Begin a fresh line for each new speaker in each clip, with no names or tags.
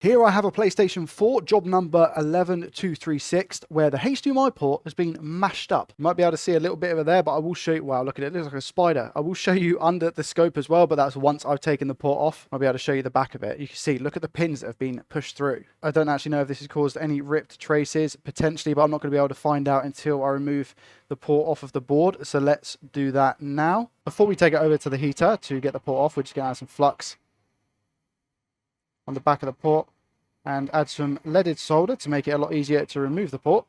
Here I have a PlayStation 4, job number 11236, where the HDMI port has been mashed up. You might be able to see a little bit of it there, but I will show you, wow, look at it, it looks like a spider. I will show you under the scope as well, but that's once I've taken the port off. I'll be able to show you the back of it. You can see, look at the pins that have been pushed through. I don't actually know if this has caused any ripped traces, potentially, but I'm not going to be able to find out until I remove the port off of the board. So let's do that now. Before we take it over to the heater to get the port off, we're just going to add some flux on the back of the port and add some leaded solder to make it a lot easier to remove the port.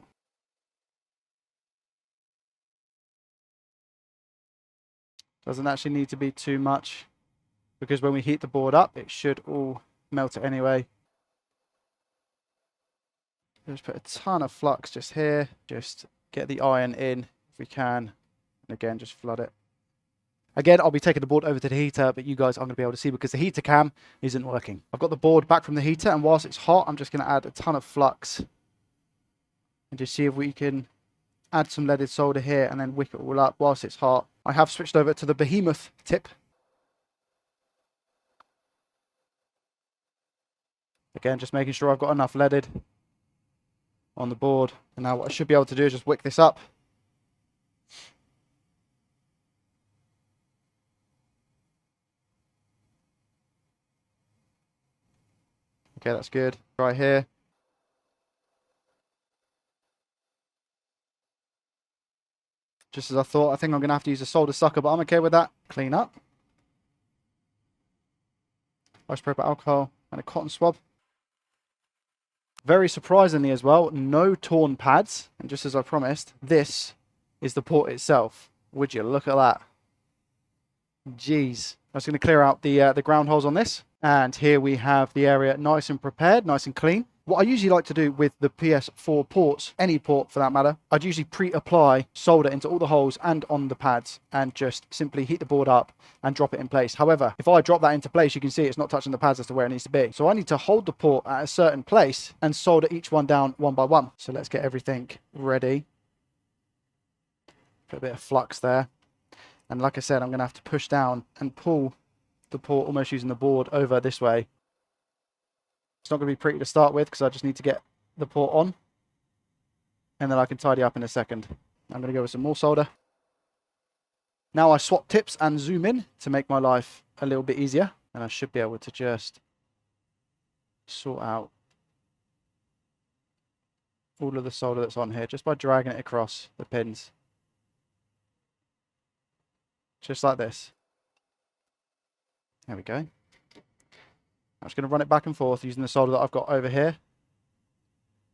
Doesn't actually need to be too much, because when we heat the board up it should all melt it anyway. Just put a ton of flux just here, just get the iron in if we can, and again just flood it. Again, I'll be taking the board over to the heater, but you guys aren't going to be able to see because the heater cam isn't working. I've got the board back from the heater, and whilst it's hot, I'm just going to add a ton of flux and just see if we can add some leaded solder here and then wick it all up whilst it's hot. I have switched over to the behemoth tip. Again, just making sure I've got enough leaded on the board. And now what I should be able to do is just wick this up. Okay, that's good. Right here. Just as I thought, I think I'm going to have to use a solder sucker, but I'm okay with that. Clean up. Isopropyl alcohol and a cotton swab. Very surprisingly as well, no torn pads. And just as I promised, this is the port itself. Would you look at that? Jeez. I was going to clear out the ground holes on this. And here we have the area nice and prepared, nice and clean. What I usually like to do with the PS4 ports, any port for that matter, I'd usually pre-apply solder into all the holes and on the pads and just simply heat the board up and drop it in place. However, if I drop that into place, you can see it's not touching the pads as to where it needs to be. So I need to hold the port at a certain place and solder each one down one by one. So let's get everything ready. Put a bit of flux there. And like I said, I'm going to have to push down and pull the port almost using the board over this way. It's not going to be pretty to start with because I just need to get the port on and then I can tidy up in a second. I'm going to go with some more solder. Now I swap tips and zoom in to make my life a little bit easier, and I should be able to just sort out all of the solder that's on here just by dragging it across the pins. Just like this. There we go. I'm just going to run it back and forth using the solder that I've got over here,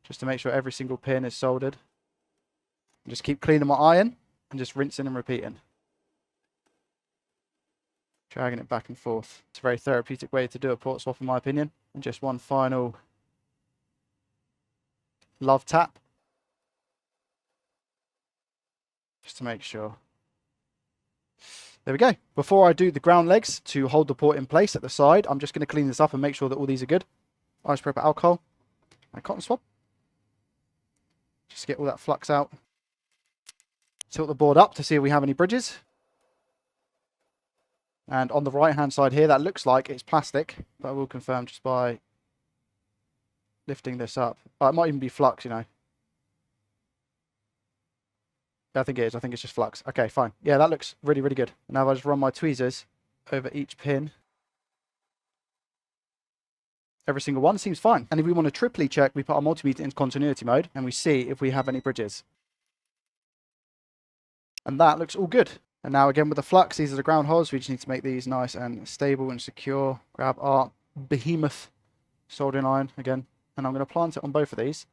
just to make sure every single pin is soldered. And just keep cleaning my iron and just rinsing and repeating. Dragging it back and forth. It's a very therapeutic way to do a port swap in my opinion. And just one final love tap, just to make sure. There we go. Before I do the ground legs to hold the port in place at the side, I'm just going to clean this up and make sure that all these are good. Isopropyl alcohol and cotton swab. Just get all that flux out. Tilt the board up to see if we have any bridges. And on the right hand side here, that looks like it's plastic, but I will confirm just by lifting this up. Oh, it might even be flux, you know. I think it is. I think it's just flux. Okay, fine. Yeah, that looks really, really good. Now if I just run my tweezers over each pin, every single one seems fine. And if we want to triply check, we put our multimeter into continuity mode and we see if we have any bridges. And that looks all good. And now again with the flux, these are the ground holes. We just need to make these nice and stable and secure. Grab our behemoth soldering iron again, and I'm going to plant it on both of these.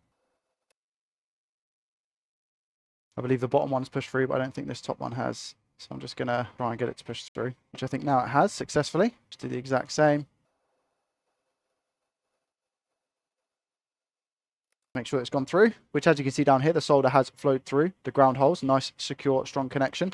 I believe the bottom one's pushed through, but I don't think this top one has. So I'm just going to try and get it to push through, which I think now it has successfully. Just do the exact same. Make sure it's gone through, which as you can see down here, the solder has flowed through the ground holes. Nice, secure, strong connection.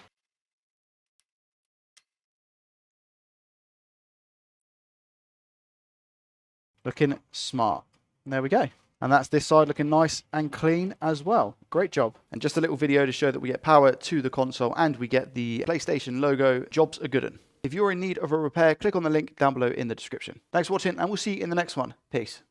Looking smart. And there we go. And that's this side looking nice and clean as well. Great job. And just a little video to show that we get power to the console and we get the PlayStation logo. Job's a good one. If you're in need of a repair, click on the link down below in the description. Thanks for watching and we'll see you in the next one. Peace.